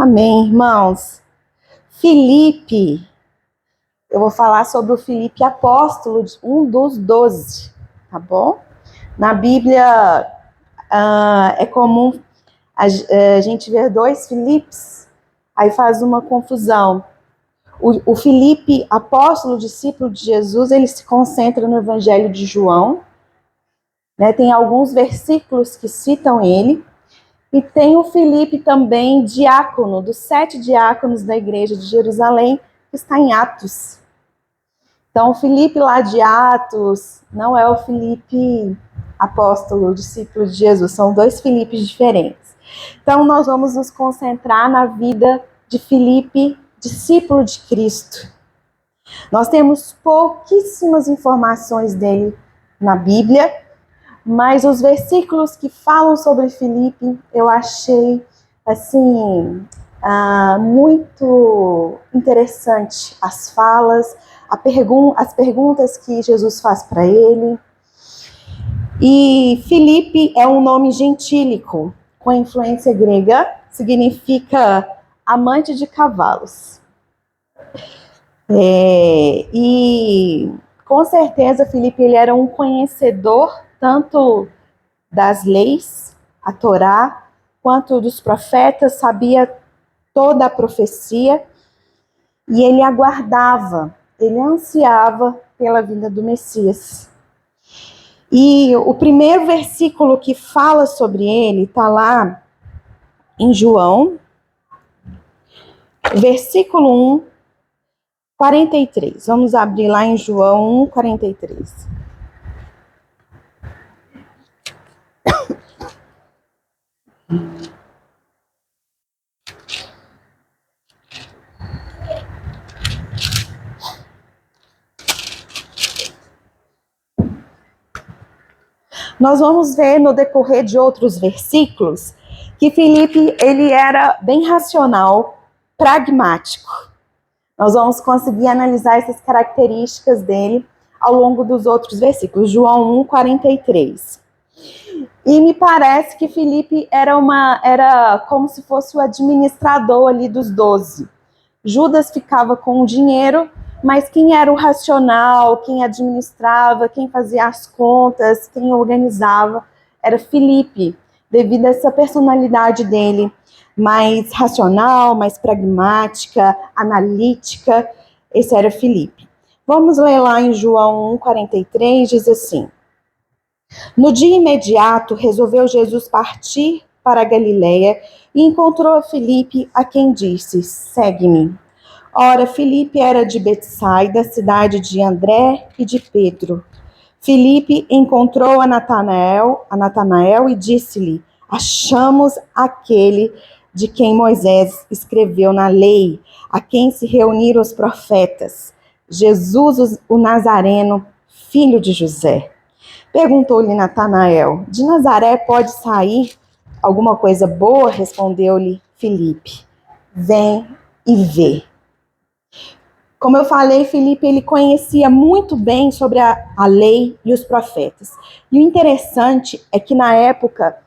Amém, irmãos. Filipe, eu vou falar sobre o Filipe apóstolo, um dos 12, tá bom? Na Bíblia é comum a gente ver dois Filipes, aí faz uma confusão. O Filipe, apóstolo, discípulo de Jesus, ele se concentra no Evangelho de João, né? Tem alguns versículos que citam ele. E tem o Filipe também, diácono, dos 7 diáconos da igreja de Jerusalém, que está em Atos. Então, o Filipe lá de Atos não é o Filipe apóstolo, discípulo de Jesus, são dois Filipes diferentes. Então, nós vamos nos concentrar na vida de Filipe, discípulo de Cristo. Nós temos pouquíssimas informações dele na Bíblia, mas os versículos que falam sobre Filipe, eu achei, assim, muito interessante. As falas, as perguntas que Jesus faz para ele. E Filipe é um nome gentílico, com influência grega, significa amante de cavalos. E com certeza Filipe ele era um conhecedor tanto das leis, a Torá, quanto dos profetas, sabia toda a profecia, e ele aguardava, ele ansiava pela vinda do Messias. E o primeiro versículo que fala sobre ele está lá em João, versículo 1, 43. Vamos abrir lá em João 1, 43. Nós vamos ver no decorrer de outros versículos que Filipe ele era bem racional, pragmático. Nós vamos conseguir analisar essas características dele ao longo dos outros versículos. João 1, 43. E me parece que Filipe era como se fosse o administrador ali dos 12. Judas ficava com o dinheiro, mas quem era o racional, quem administrava, quem fazia as contas, quem organizava, era Filipe, devido a essa personalidade dele, mais racional, mais pragmática, analítica. Esse era Filipe. Vamos ler lá em João 1, 43, diz assim: No dia imediato, resolveu Jesus partir para a Galileia e encontrou a Filipe, a quem disse: Segue-me. Ora, Filipe era de Betsaida, cidade de André e de Pedro. Filipe encontrou a Natanael e disse-lhe: Achamos aquele de quem Moisés escreveu na lei, a quem se reuniram os profetas, Jesus o Nazareno, filho de José. Perguntou-lhe Natanael: De Nazaré pode sair alguma coisa boa? Respondeu-lhe Filipe: Vem e vê. Como eu falei, Filipe ele conhecia muito bem sobre a lei e os profetas. E o interessante é que na época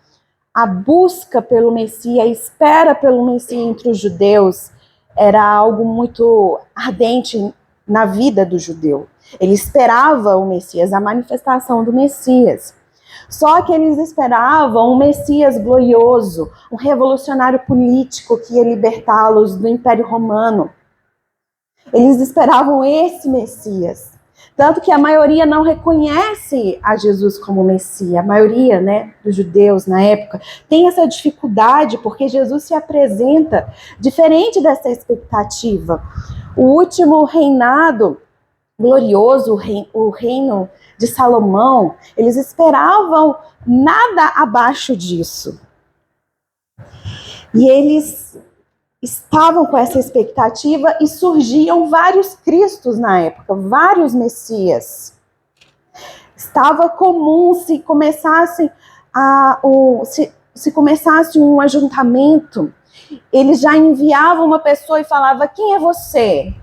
a busca pelo Messias, a espera pelo Messias entre os judeus era algo muito ardente na vida do judeu. Ele esperava o Messias, a manifestação do Messias. Só que eles esperavam um Messias glorioso, um revolucionário político que ia libertá-los do Império Romano. Eles esperavam esse Messias. Tanto que a maioria não reconhece a Jesus como Messias. A maioria, né, dos judeus na época tem essa dificuldade porque Jesus se apresenta diferente dessa expectativa. O último reinado glorioso, o reino de Salomão, eles esperavam nada abaixo disso. E eles estavam com essa expectativa e surgiam vários Cristos na época, vários Messias. Estava comum se começasse um ajuntamento, eles já enviavam uma pessoa e falava: quem é você?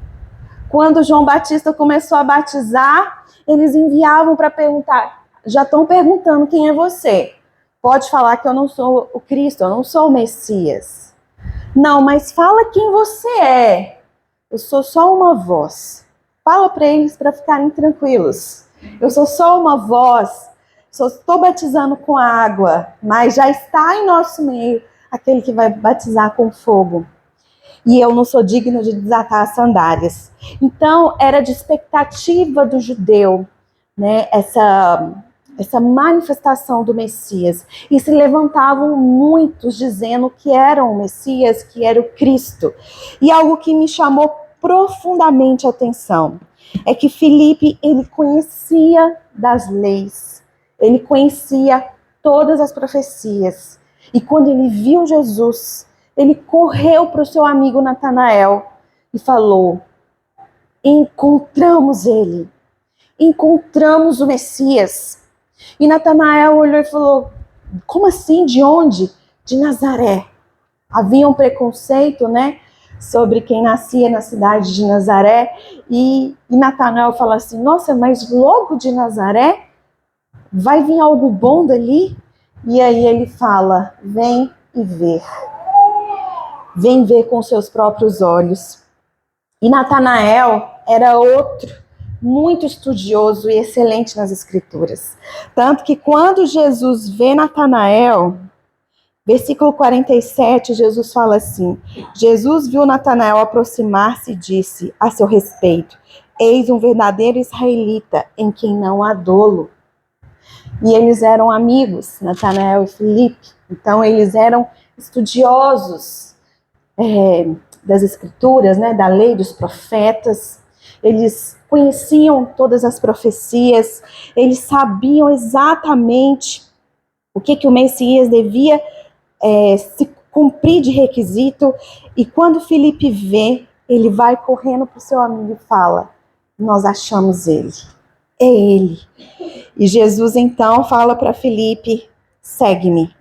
Quando João Batista começou a batizar, eles enviavam para perguntar: já estão perguntando quem é você? Pode falar que eu não sou o Cristo, eu não sou o Messias. Não, mas fala quem você é. Eu sou só uma voz. Fala para eles para ficarem tranquilos. Eu sou só uma voz. Estou batizando com água, mas já está em nosso meio aquele que vai batizar com fogo. E eu não sou digno de desatar as sandálias. Então, era de expectativa do judeu, né, essa manifestação do Messias. E se levantavam muitos dizendo que era o Messias, que era o Cristo. E algo que me chamou profundamente a atenção é que Filipe, ele conhecia das leis, ele conhecia todas as profecias. E quando ele viu Jesus, ele correu para o seu amigo Natanael e falou: encontramos ele, encontramos o Messias. E Natanael olhou e falou: como assim? De onde? De Nazaré. Havia um preconceito, né, sobre quem nascia na cidade de Nazaré. E Natanael fala assim: nossa, mas logo de Nazaré? Vai vir algo bom dali? E aí ele fala: vem e vê. Vem ver com seus próprios olhos. E Natanael era outro muito estudioso e excelente nas escrituras. Tanto que quando Jesus vê Natanael, versículo 47, Jesus fala assim: Jesus viu Natanael aproximar-se e disse a seu respeito: eis um verdadeiro israelita em quem não há dolo. E eles eram amigos, Natanael e Filipe. Então eles eram estudiosos das escrituras, né, da lei dos profetas. Eles conheciam todas as profecias, eles sabiam exatamente o que o Messias devia se cumprir de requisito. E quando Filipe vê, ele vai correndo para o seu amigo e fala: nós achamos ele, é ele. E Jesus então fala para Filipe: segue-me.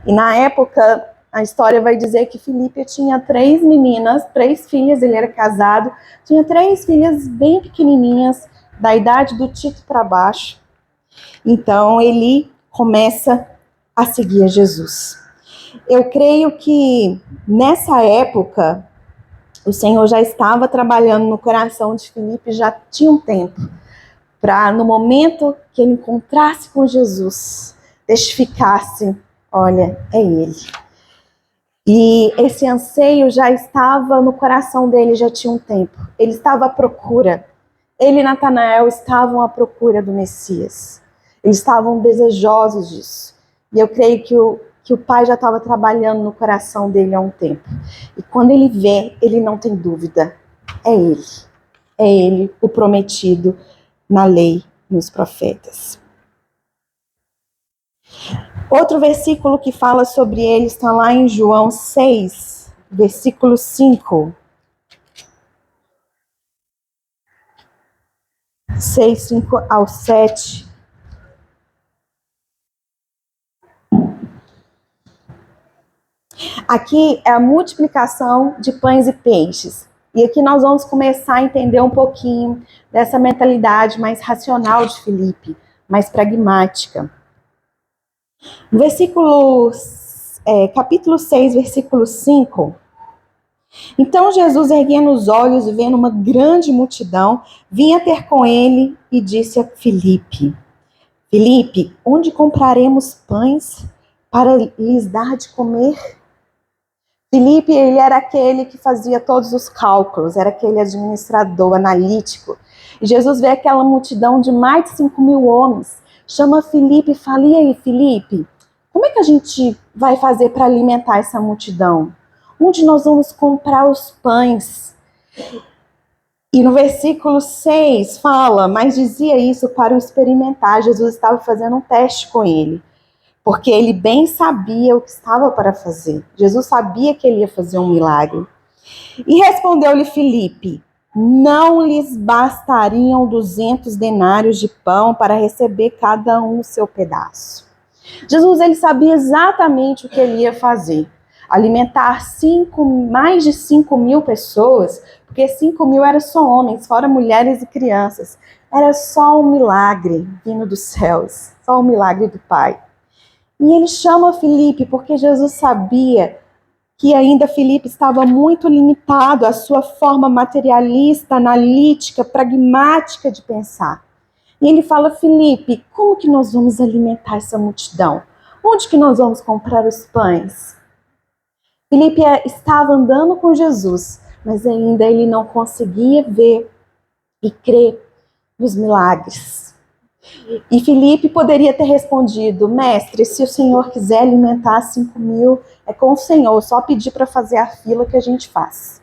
E na época, a história vai dizer que Filipe tinha 3 meninas, 3 filhas, ele era casado, tinha 3 filhas bem pequenininhas, da idade do Tito para baixo. Então ele começa a seguir a Jesus. Eu creio que nessa época o Senhor já estava trabalhando no coração de Filipe, já tinha um tempo, para no momento que ele encontrasse com Jesus, testificasse: olha, é ele. E esse anseio já estava no coração dele, já tinha um tempo. Ele estava à procura. Ele e Natanael estavam à procura do Messias. Eles estavam desejosos disso. E eu creio que o pai já estava trabalhando no coração dele há um tempo. E quando ele vê, ele não tem dúvida. É ele. É ele, o prometido na lei, nos profetas. Outro versículo que fala sobre ele está lá em João 6, versículo 5. 6, 5 ao 7. Aqui é a multiplicação de pães e peixes. E aqui nós vamos começar a entender um pouquinho dessa mentalidade mais racional de Filipe, mais pragmática. Capítulo 6, versículo 5. Então Jesus, erguendo os olhos e vendo uma grande multidão, vinha ter com ele e disse a Filipe: Filipe, onde compraremos pães para lhes dar de comer? Filipe, ele era aquele que fazia todos os cálculos, era aquele administrador, analítico. E Jesus vê aquela multidão de mais de 5.000 homens, chama Filipe e fala: e aí, Filipe, como é que a gente vai fazer para alimentar essa multidão? Onde nós vamos comprar os pães? E no versículo 6 fala: mas dizia isso para o experimentar. Jesus estava fazendo um teste com ele, porque ele bem sabia o que estava para fazer. Jesus sabia que ele ia fazer um milagre. E respondeu-lhe Filipe: não lhes bastariam 200 denários de pão para receber cada um o seu pedaço? Jesus, ele sabia exatamente o que ele ia fazer. Alimentar mais de 5.000 pessoas, porque 5.000 eram só homens, fora mulheres e crianças. Era só um milagre vindo dos céus, só um milagre do Pai. E ele chama Filipe porque Jesus sabia que ainda Filipe estava muito limitado à sua forma materialista, analítica, pragmática de pensar. E ele fala: Filipe, como que nós vamos alimentar essa multidão? Onde que nós vamos comprar os pães? Filipe estava andando com Jesus, mas ainda ele não conseguia ver e crer nos milagres. E Filipe poderia ter respondido: mestre, se o Senhor quiser alimentar 5.000, é com o Senhor, só pedir para fazer a fila que a gente faz.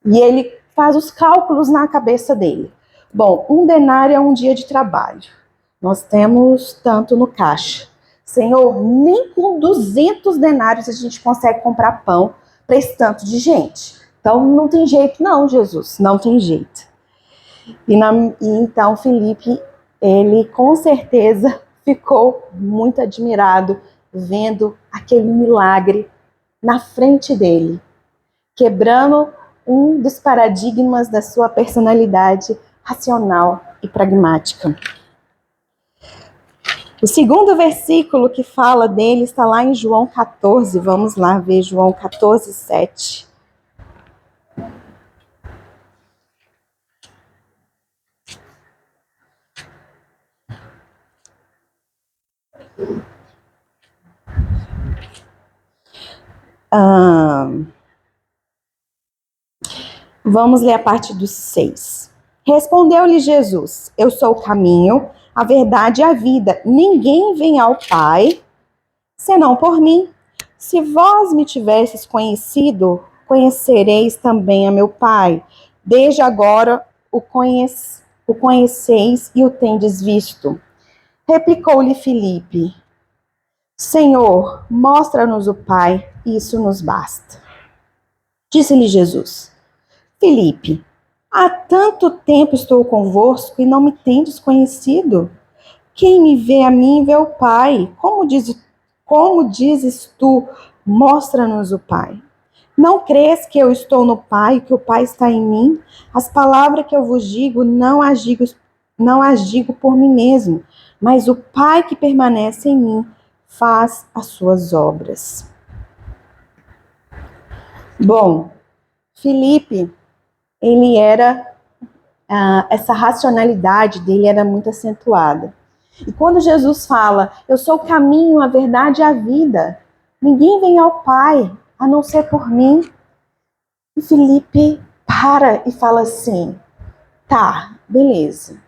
E ele faz os cálculos na cabeça dele. Bom, 1 denário é um dia de trabalho. Nós temos tanto no caixa. Senhor, nem com 200 denários a gente consegue comprar pão para esse tanto de gente. Então não tem jeito não, Jesus, não tem jeito. E então Filipe, ele com certeza ficou muito admirado vendo aquele milagre na frente dele, quebrando um dos paradigmas da sua personalidade racional e pragmática. O segundo versículo que fala dele está lá em João 14. Vamos lá ver João 14, 7. Vamos ler a parte do 6. Respondeu-lhe Jesus: eu sou o caminho, a verdade e a vida. Ninguém vem ao Pai senão por mim. Se vós me tivesses conhecido, conhecereis também a meu Pai. Desde agora o conheceis e o tendes visto. Replicou-lhe Filipe: Senhor, mostra-nos o Pai, isso nos basta. Disse-lhe Jesus: Filipe, há tanto tempo estou convosco e não me tendes conhecido? Quem me vê a mim vê o Pai. Como dizes tu, mostra-nos o Pai? Não crês que eu estou no Pai e que o Pai está em mim? As palavras que eu vos digo, não as digo por mim mesmo, mas o Pai que permanece em mim faz as suas obras. Bom, Filipe, ele era, essa racionalidade dele era muito acentuada. E quando Jesus fala, eu sou o caminho, a verdade e a vida, ninguém vem ao Pai a não ser por mim. E Filipe para e fala assim, tá, beleza.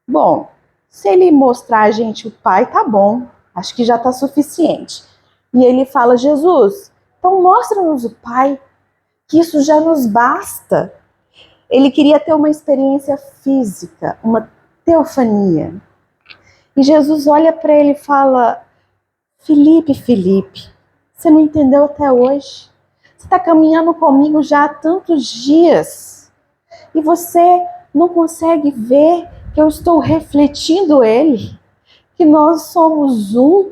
Bom, se ele mostrar a gente o Pai, tá bom, acho que já tá suficiente. E ele fala, Jesus, então mostra-nos o Pai, que isso já nos basta. Ele queria ter uma experiência física, uma teofania. E Jesus olha para ele e fala, Filipe, você não entendeu até hoje? Você está caminhando comigo já há tantos dias e você não consegue ver que eu estou refletindo ele, que nós somos um.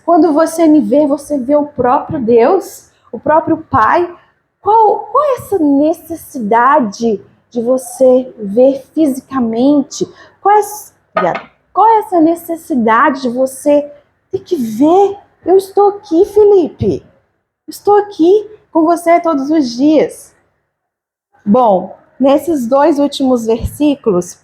Quando você me vê, você vê o próprio Deus, o próprio Pai. Qual é essa necessidade de você ver fisicamente? Qual é essa necessidade de você ter que ver? Eu estou aqui, Filipe. Estou aqui com você todos os dias. Bom, nesses 2 últimos versículos,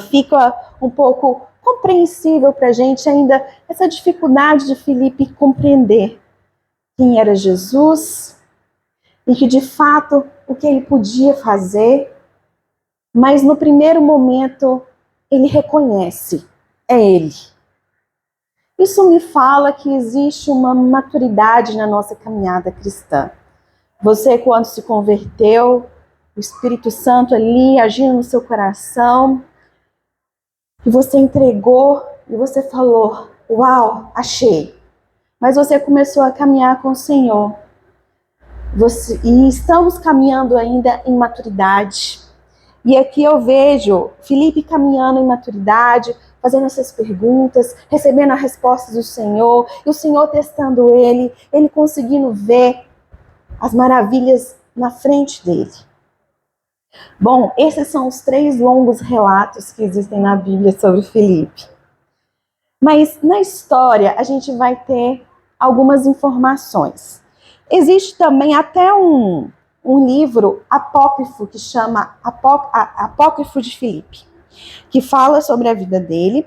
fica um pouco compreensível para a gente ainda essa dificuldade de Filipe compreender quem era Jesus e que de fato o que ele podia fazer, mas no primeiro momento ele reconhece, é ele. Isso me fala que existe uma maturidade na nossa caminhada cristã. Você, quando se converteu, o Espírito Santo ali agindo no seu coração, e você entregou, e você falou, uau, achei. Mas você começou a caminhar com o Senhor. E estamos caminhando ainda em maturidade. E aqui eu vejo Filipe caminhando em maturidade, fazendo essas perguntas, recebendo as respostas do Senhor, e o Senhor testando ele conseguindo ver as maravilhas na frente dele. Bom, esses são os 3 longos relatos que existem na Bíblia sobre Filipe. Mas na história a gente vai ter algumas informações. Existe também até um livro apócrifo que chama Apócrifo de Filipe, que fala sobre a vida dele.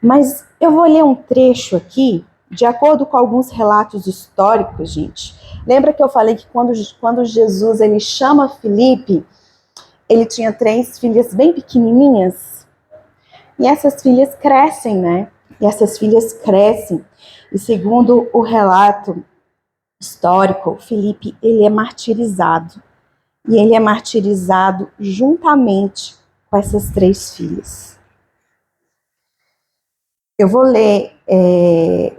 Mas eu vou ler um trecho aqui, de acordo com alguns relatos históricos, gente. Lembra que eu falei que quando Jesus ele chama Filipe, ele tinha 3 filhas bem pequenininhas? E essas filhas crescem, né? E segundo o relato histórico, Filipe, ele é martirizado. E ele é martirizado juntamente com essas 3 filhas. Eu vou ler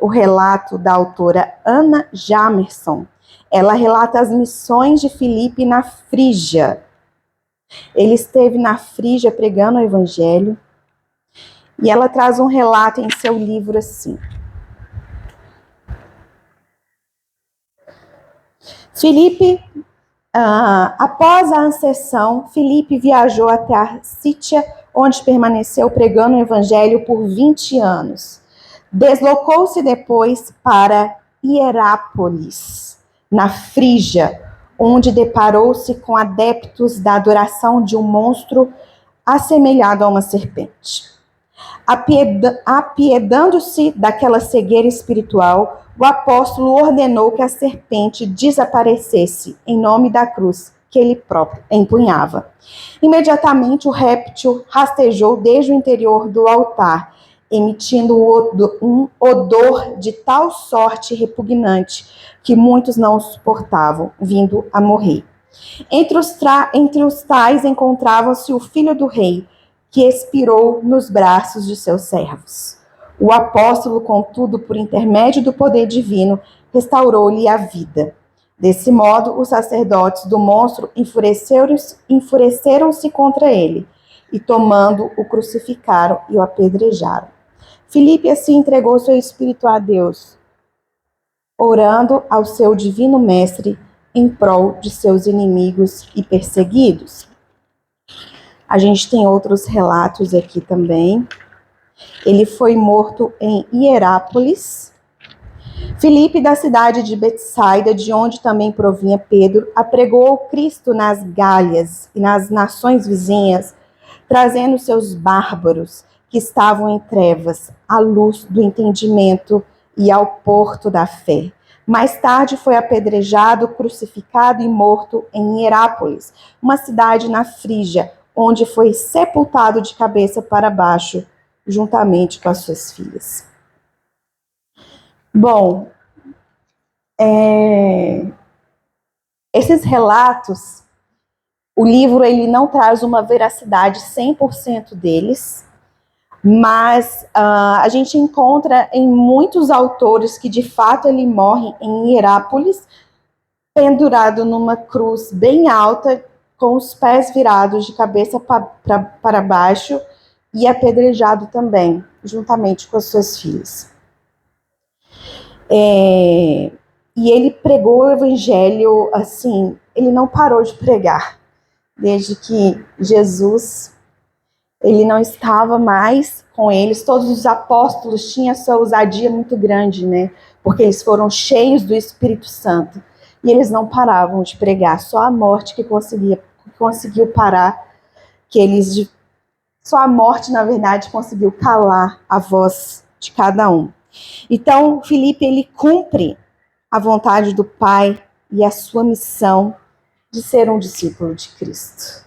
o relato da autora Anna Jamerson. Ela relata as missões de Filipe na Frígia. Ele esteve na Frígia pregando o evangelho. E ela traz um relato em seu livro assim. Filipe, após a ascensão, Filipe viajou até a Sítia, onde permaneceu pregando o evangelho por 20 anos. Deslocou-se depois para Hierápolis, na Frígia, onde deparou-se com adeptos da adoração de um monstro assemelhado a uma serpente. Apiedando-se daquela cegueira espiritual, o apóstolo ordenou que a serpente desaparecesse em nome da cruz que ele próprio empunhava. Imediatamente o réptil rastejou desde o interior do altar, emitindo um odor de tal sorte repugnante que muitos não o suportavam, vindo a morrer. Entre os tais encontrava-se o filho do rei, que expirou nos braços de seus servos. O apóstolo, contudo, por intermédio do poder divino, restaurou-lhe a vida. Desse modo, os sacerdotes do monstro enfureceram-se contra ele, e tomando, o crucificaram e o apedrejaram. Filipe assim entregou seu espírito a Deus, orando ao seu divino mestre em prol de seus inimigos e perseguidos. A gente tem outros relatos aqui também. Ele foi morto em Hierápolis. Filipe, da cidade de Betsaida, de onde também provinha Pedro, apregou Cristo nas Gálias e nas nações vizinhas, trazendo seus bárbaros, que estavam em trevas, à luz do entendimento e ao porto da fé. Mais tarde foi apedrejado, crucificado e morto em Hierápolis, uma cidade na Frígia, onde foi sepultado de cabeça para baixo, juntamente com as suas filhas. Bom, esses relatos, o livro ele não traz uma veracidade 100% deles, mas a gente encontra em muitos autores que de fato ele morre em Hierápolis, pendurado numa cruz bem alta, com os pés virados de cabeça para baixo e apedrejado também, juntamente com as suas filhas. E ele pregou o evangelho, assim, ele não parou de pregar, desde que Jesus, ele não estava mais com eles. Todos os apóstolos tinham essa ousadia muito grande, né? Porque eles foram cheios do Espírito Santo. E eles não paravam de pregar, só a morte que conseguiu parar, só a morte, na verdade, conseguiu calar a voz de cada um. Então, Filipe, ele cumpre a vontade do Pai e a sua missão de ser um discípulo de Cristo.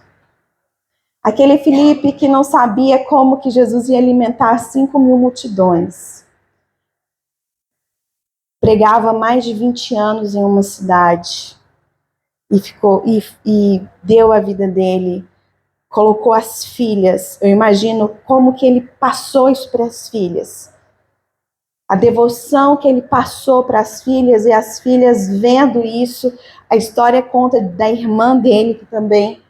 Aquele Filipe que não sabia como que Jesus ia alimentar 5.000 multidões. Pregava mais de 20 anos em uma cidade e deu a vida dele, colocou as filhas. Eu imagino como que ele passou isso para as filhas. A devoção que ele passou para as filhas, e as filhas vendo isso. A história conta da irmã dele, que também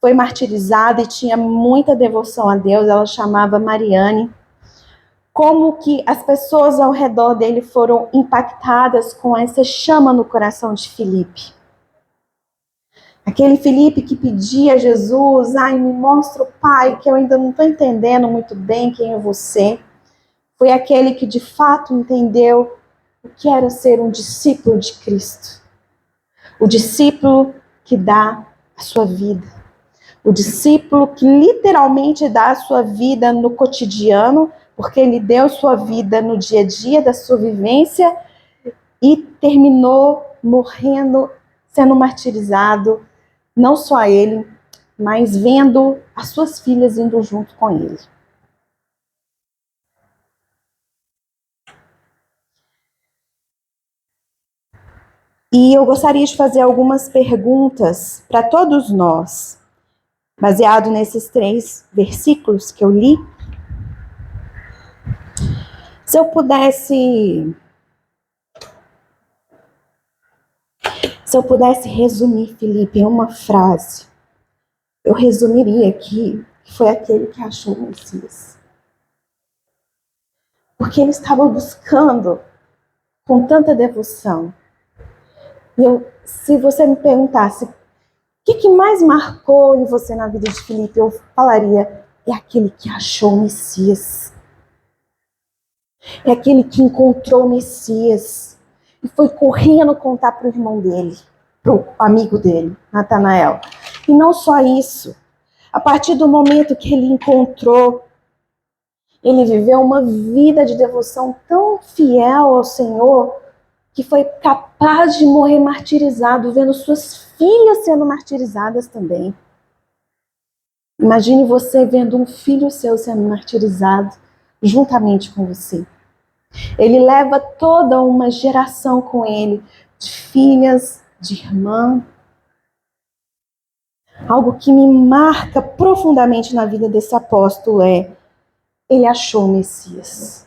foi martirizada e tinha muita devoção a Deus. Ela chamava Mariane. Como que as pessoas ao redor dele foram impactadas com essa chama no coração de Filipe. Aquele Filipe que pedia a Jesus, me mostra o Pai, que eu ainda não estou entendendo muito bem quem é você. Foi aquele que de fato entendeu o que era ser um discípulo de Cristo. O discípulo que dá a sua vida. O discípulo que literalmente dá a sua vida no cotidiano, porque ele deu sua vida no dia a dia da sua vivência e terminou morrendo, sendo martirizado, não só ele, mas vendo as suas filhas indo junto com ele. E eu gostaria de fazer algumas perguntas para todos nós, baseado nesses 3 versículos que eu li. Se eu pudesse resumir, Felipe, em uma frase, eu resumiria que foi aquele que achou o Messias. Porque ele estava buscando com tanta devoção. Se você me perguntasse o que mais marcou em você na vida de Felipe, eu falaria, é aquele que achou o Messias. É aquele que encontrou o Messias e foi correndo contar para o irmão dele, para o amigo dele, Natanael. E não só isso, a partir do momento que ele encontrou, ele viveu uma vida de devoção tão fiel ao Senhor, que foi capaz de morrer martirizado, vendo suas filhas sendo martirizadas também. Imagine você vendo um filho seu sendo martirizado juntamente com você. Ele leva toda uma geração com ele, de filhas, de irmã. Algo que me marca profundamente na vida desse apóstolo ele achou o Messias.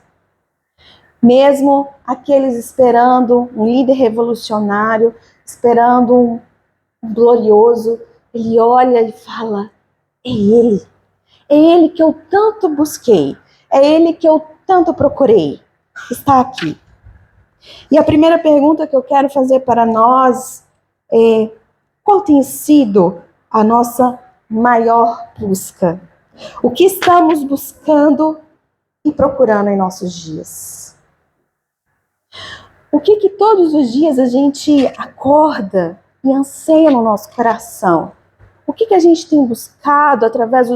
Mesmo aqueles esperando um líder revolucionário, esperando um glorioso, ele olha e fala, é ele que eu tanto busquei, é ele que eu tanto procurei, está aqui. E a primeira pergunta que eu quero fazer para nós é, qual tem sido a nossa maior busca? O que estamos buscando e procurando em nossos dias? O que todos os dias a gente acorda e anseia no nosso coração? O que a gente tem buscado através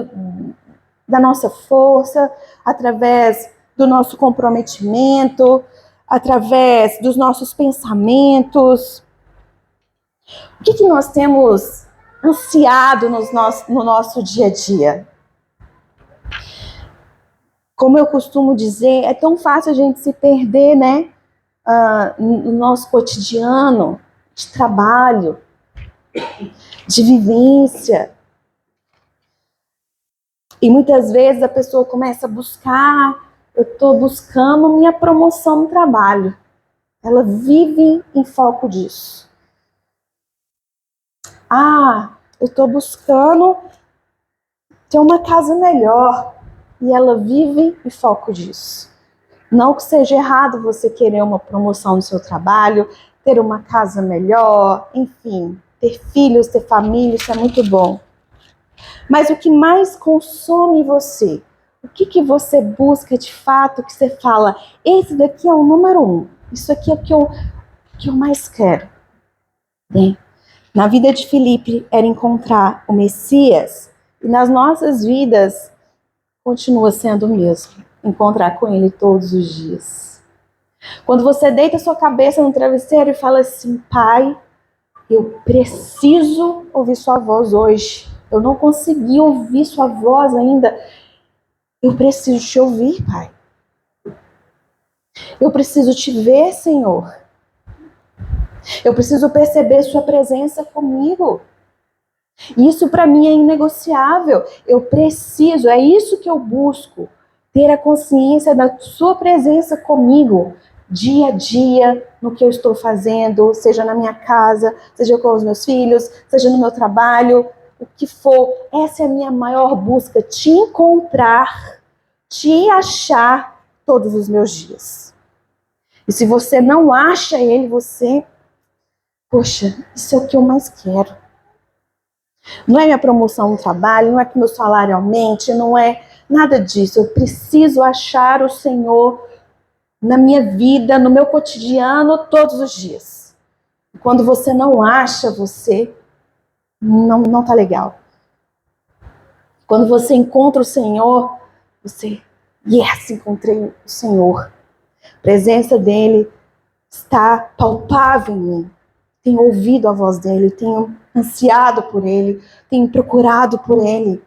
da nossa força, através do nosso comprometimento, através dos nossos pensamentos? O que nós temos ansiado no nosso dia a dia? Como eu costumo dizer, é tão fácil a gente se perder, né? No nosso cotidiano, de trabalho, de vivência. E muitas vezes a pessoa começa a buscar, eu estou buscando minha promoção no trabalho. Ela vive em foco disso. Eu estou buscando ter uma casa melhor. E ela vive em foco disso. Não que seja errado você querer uma promoção no seu trabalho, ter uma casa melhor, enfim, ter filhos, ter família, isso é muito bom. Mas o que mais consome você? O que você busca de fato, que você fala, esse daqui é o número 1, isso aqui é o que eu mais quero. Bem, na vida de Felipe era encontrar o Messias, e nas nossas vidas continua sendo o mesmo, encontrar com ele todos os dias. Quando você deita sua cabeça no travesseiro e fala assim, Pai, eu preciso ouvir sua voz hoje. Eu não consegui ouvir sua voz ainda. Eu preciso te ouvir, Pai. Eu preciso te ver, Senhor. Eu preciso perceber sua presença comigo. Isso para mim é inegociável. Eu preciso, é isso que eu busco. Ter a consciência da sua presença comigo, dia a dia, no que eu estou fazendo, seja na minha casa, seja com os meus filhos, seja no meu trabalho, o que for. Essa é a minha maior busca, te encontrar, te achar todos os meus dias. E se você não acha ele, poxa, isso é o que eu mais quero. Não é minha promoção no trabalho, não é que meu salário aumente, não é nada disso. Eu preciso achar o Senhor na minha vida, no meu cotidiano, todos os dias. Quando você não acha, você não tá legal. Quando você encontra o Senhor, você, yes, encontrei o Senhor. A presença dele está palpável em mim. Tenho ouvido a voz dele, tenho ansiado por ele, tenho procurado por ele.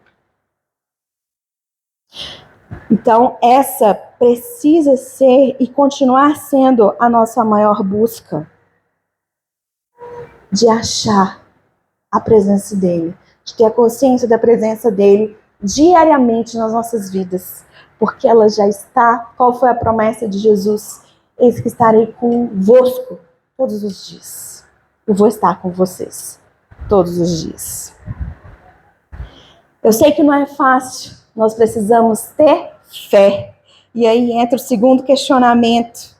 Então, essa precisa ser e continuar sendo a nossa maior busca de achar a presença dele, de ter a consciência da presença dele diariamente nas nossas vidas, porque ela já está. Qual foi a promessa de Jesus? Eis que estarei convosco todos os dias. Eu vou estar com vocês todos os dias. Eu sei que não é fácil, nós precisamos ter fé. E aí entra o segundo questionamento.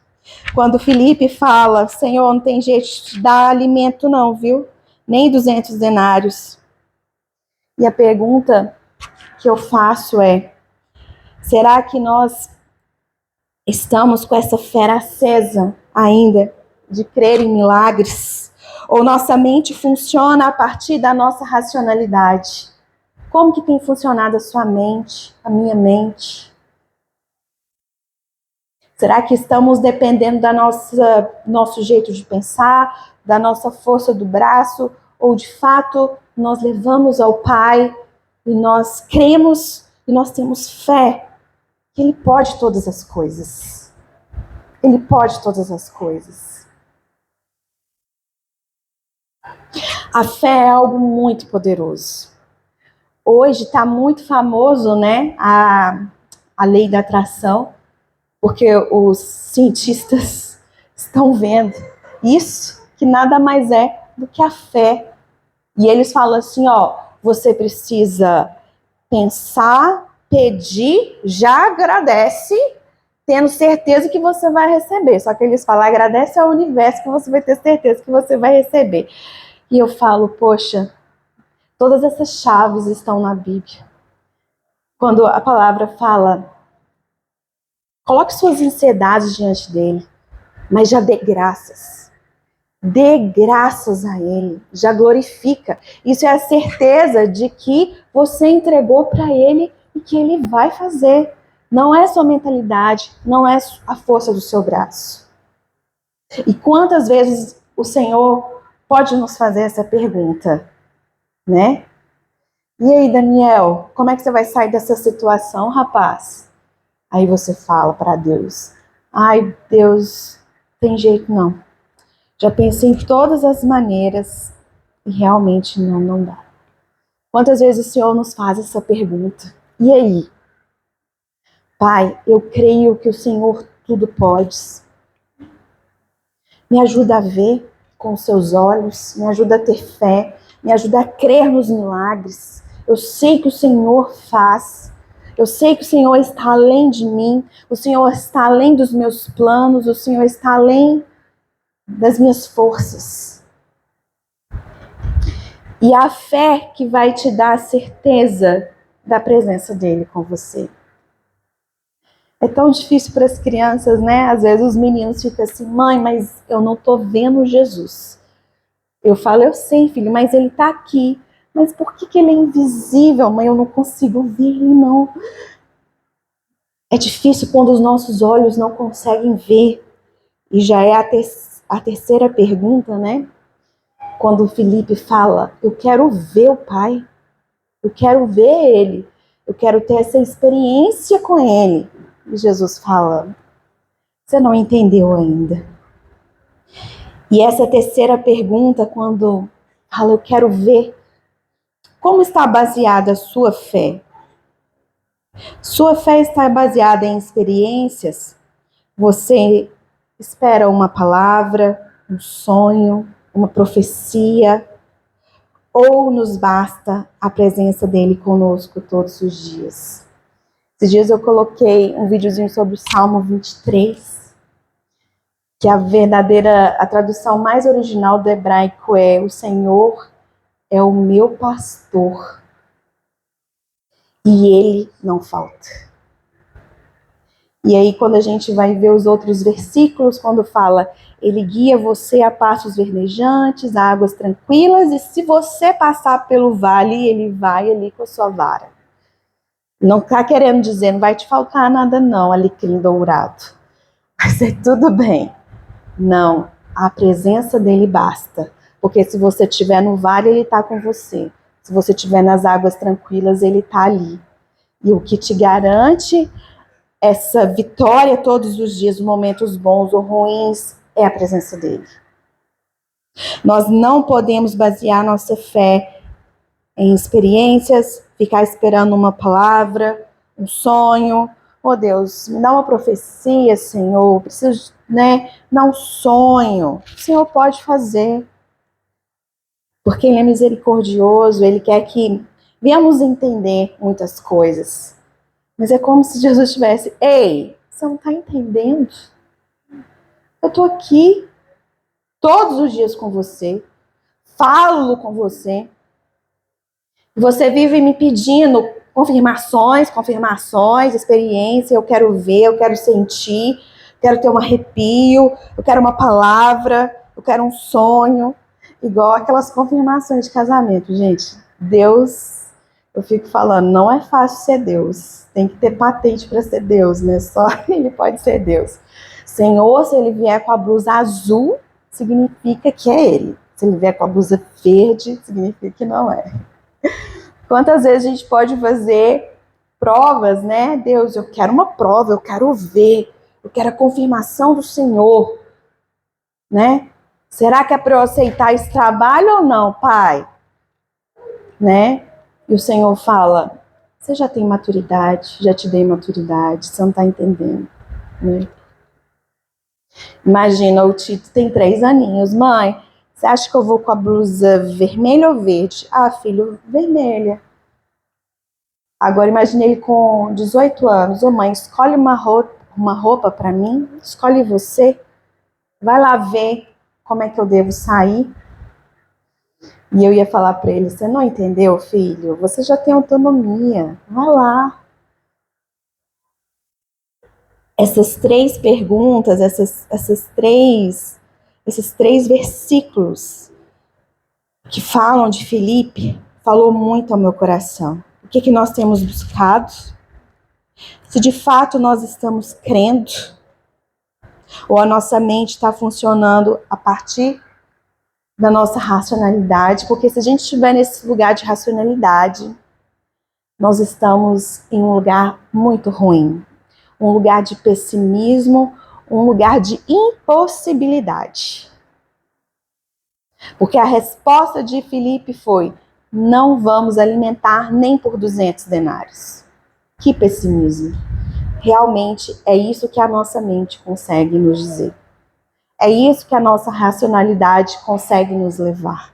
Quando Filipe fala, Senhor, não tem jeito de te dar alimento não, viu? Nem 200 denários. E a pergunta que eu faço é, será que nós estamos com essa fé acesa ainda de crer em milagres? Ou nossa mente funciona a partir da nossa racionalidade? Como que tem funcionado a sua mente, a minha mente? Será que estamos dependendo da nosso jeito de pensar, da nossa força do braço, ou de fato nós levamos ao Pai e nós cremos e nós temos fé que Ele pode todas as coisas. Ele pode todas as coisas. A fé é algo muito poderoso. Hoje está muito famoso, né, a lei da atração, porque os cientistas estão vendo isso, que nada mais é do que a fé. E eles falam assim, ó, você precisa pensar, pedir, já agradece, tendo certeza que você vai receber. Só que eles falam, agradece ao universo que você vai ter certeza que você vai receber. E eu falo, poxa, todas essas chaves estão na Bíblia. Quando a palavra fala, coloque suas ansiedades diante dele, mas já dê graças. Dê graças a ele, já glorifica. Isso é a certeza de que você entregou para ele e que ele vai fazer. Não é sua mentalidade, não é a força do seu braço. E quantas vezes o Senhor pode nos fazer essa pergunta, né? E aí, Daniel, como é que você vai sair dessa situação, rapaz? Aí você fala para Deus, ai, Deus, tem jeito não. Já pensei em todas as maneiras e realmente não dá. Quantas vezes o Senhor nos faz essa pergunta? E aí? Pai, eu creio que o Senhor tudo pode. Me ajuda a ver com os seus olhos, me ajuda a ter fé, me ajuda a crer nos milagres. Eu sei que o Senhor faz. Eu sei que o Senhor está além de mim, o Senhor está além dos meus planos, o Senhor está além das minhas forças. E a fé que vai te dar a certeza da presença dele com você. É tão difícil para as crianças, né? Às vezes os meninos ficam assim, mãe, mas eu não estou vendo Jesus. Eu falo, eu sei, filho, mas ele está aqui. Mas por que ele é invisível, mãe? Eu não consigo ver ele, não. É difícil quando os nossos olhos não conseguem ver. E já é a terceira pergunta, né? Quando o Filipe fala, eu quero ver o Pai. Eu quero ver ele. Eu quero ter essa experiência com ele. E Jesus fala, você não entendeu ainda. E essa terceira pergunta, quando fala, eu quero ver, como está baseada a sua fé? Sua fé está baseada em experiências? Você espera uma palavra, um sonho, uma profecia? Ou nos basta a presença dele conosco todos os dias? Esses dias eu coloquei um videozinho sobre o Salmo 23, que a tradução mais original do hebraico é: o Senhor é o meu pastor e ele não falta. E aí, quando a gente vai ver os outros versículos, quando fala, ele guia você a pastos verdejantes, a águas tranquilas, e se você passar pelo vale, ele vai ali com a sua vara. Não está querendo dizer, não vai te faltar nada não, alecrim dourado. Vai ser tudo bem. Não, a presença dele basta. Porque se você estiver no vale, ele está com você. Se você estiver nas águas tranquilas, ele está ali. E o que te garante essa vitória todos os dias, momentos bons ou ruins, é a presença dele. Nós não podemos basear nossa fé em experiências, ficar esperando uma palavra, um sonho. Oh Deus, me dá uma profecia, Senhor, preciso, dar um sonho. O Senhor pode fazer. Porque Ele é misericordioso, Ele quer que venhamos entender muitas coisas. Mas é como se Jesus tivesse, ei, você não está entendendo? Eu estou aqui todos os dias com você, falo com você. Você vive me pedindo confirmações, experiência, eu quero ver, eu quero sentir, quero ter um arrepio, eu quero uma palavra, eu quero um sonho. Igual aquelas confirmações de casamento, gente. Deus, eu fico falando, não é fácil ser Deus. Tem que ter patente para ser Deus, né? Só Ele pode ser Deus. Senhor, se Ele vier com a blusa azul, significa que é Ele. Se Ele vier com a blusa verde, significa que não é. Quantas vezes a gente pode fazer provas, né? Deus, eu quero uma prova, eu quero ver, eu quero a confirmação do Senhor, né? Será que é para eu aceitar esse trabalho ou não, Pai? Né? E o Senhor fala, você já tem maturidade, já te dei maturidade, você não está entendendo, né? Imagina, o Tito tem 3 aninhos, mãe, você acha que eu vou com a blusa vermelha ou verde? Ah, filho, vermelha. Agora imagine ele com 18 anos, ô mãe, escolhe uma roupa para mim, escolhe você, vai lá ver como é que eu devo sair. E eu ia falar para ele, você não entendeu, filho? Você já tem autonomia, vai lá. Essas 3 perguntas, esses três versículos que falam de Filipe, falou muito ao meu coração. O que nós temos buscado? Se de fato nós estamos crendo, ou a nossa mente está funcionando a partir da nossa racionalidade, porque se a gente estiver nesse lugar de racionalidade, nós estamos em um lugar muito ruim, um lugar de pessimismo, um lugar de impossibilidade. Porque a resposta de Filipe foi, não vamos alimentar nem por 200 denários. Que pessimismo! Realmente é isso que a nossa mente consegue nos dizer. É isso que a nossa racionalidade consegue nos levar.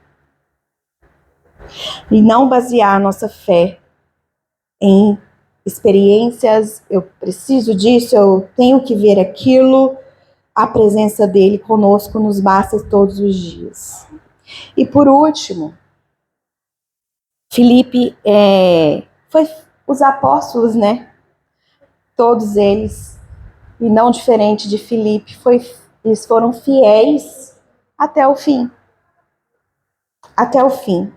E não basear a nossa fé em experiências, eu preciso disso, eu tenho que ver aquilo, a presença dele conosco nos basta todos os dias. E por último, Filipe foi os apóstolos, né? Todos eles, e não diferente de Filipe, eles foram fiéis até o fim. Até o fim.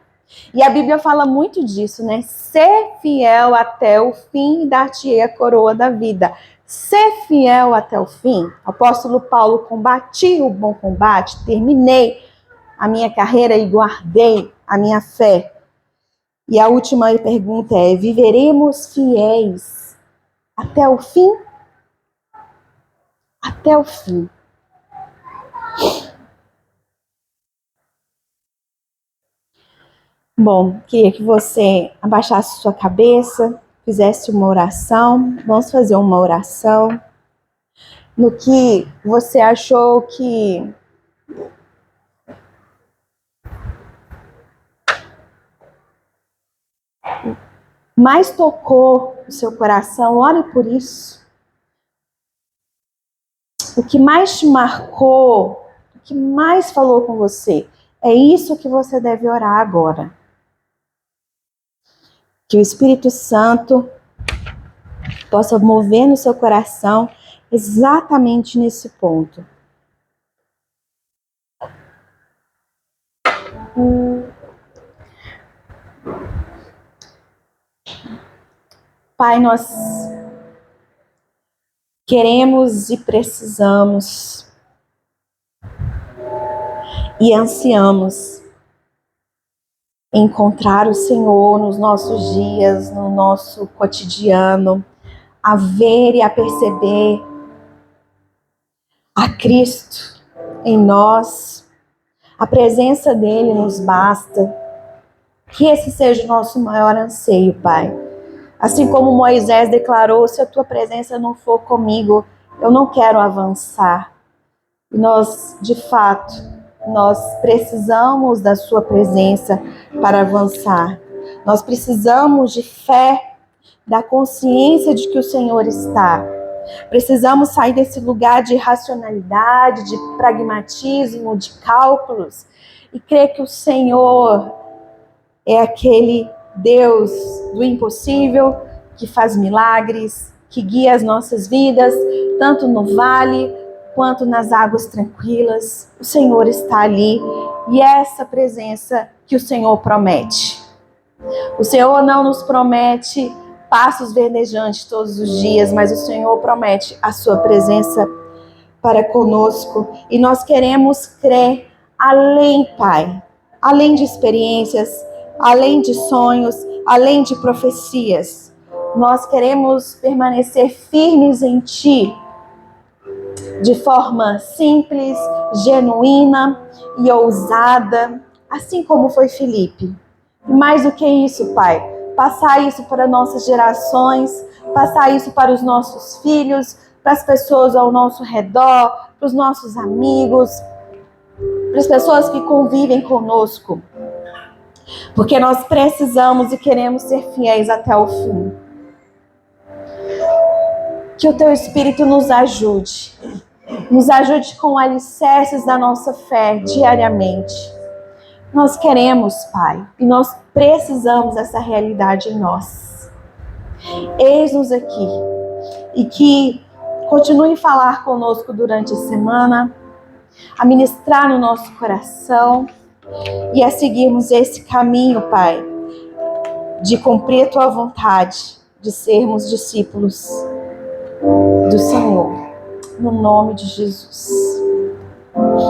E a Bíblia fala muito disso, né? Ser fiel até o fim, dar-te-ei a coroa da vida. Ser fiel até o fim. O apóstolo Paulo, combati o bom combate, terminei a minha carreira e guardei a minha fé. E a última pergunta é, viveremos fiéis até o fim? Até o fim. Bom, queria que você abaixasse sua cabeça, fizesse uma oração. Vamos fazer uma oração no que você achou que mais tocou o seu coração. Ore por isso. O que mais te marcou, o que mais falou com você, é isso que você deve orar agora. Que o Espírito Santo possa mover no seu coração exatamente nesse ponto. Pai, nós queremos e precisamos e ansiamos encontrar o Senhor nos nossos dias, no nosso cotidiano, a ver e a perceber a Cristo em nós. A presença dele nos basta. Que esse seja o nosso maior anseio, Pai. Assim como Moisés declarou, se a tua presença não for comigo, eu não quero avançar. E nós, de fato, nós precisamos da sua presença para avançar. Nós precisamos de fé, da consciência de que o Senhor está. Precisamos sair desse lugar de racionalidade, de pragmatismo, de cálculos e crer que o Senhor é aquele Deus do impossível, que faz milagres, que guia as nossas vidas, tanto no vale quanto nas águas tranquilas. O Senhor está ali e é essa presença que o Senhor promete. O Senhor não nos promete passos verdejantes todos os dias, mas o Senhor promete a sua presença para conosco. E nós queremos crer além, Pai, além de experiências, além de sonhos, além de profecias. Nós queremos permanecer firmes em Ti, de forma simples, genuína e ousada, assim como foi Filipe. E mais do que isso, Pai, passar isso para nossas gerações, passar isso para os nossos filhos, para as pessoas ao nosso redor, para os nossos amigos, para as pessoas que convivem conosco. Porque nós precisamos e queremos ser fiéis até o fim. Que o Teu Espírito nos ajude com alicerces da nossa fé diariamente. Nós queremos, Pai, e nós precisamos dessa realidade em nós. Eis-nos aqui e que continue a falar conosco durante a semana, a ministrar no nosso coração e a seguirmos esse caminho, Pai, de cumprir a Tua vontade, de sermos discípulos do Senhor, no nome de Jesus.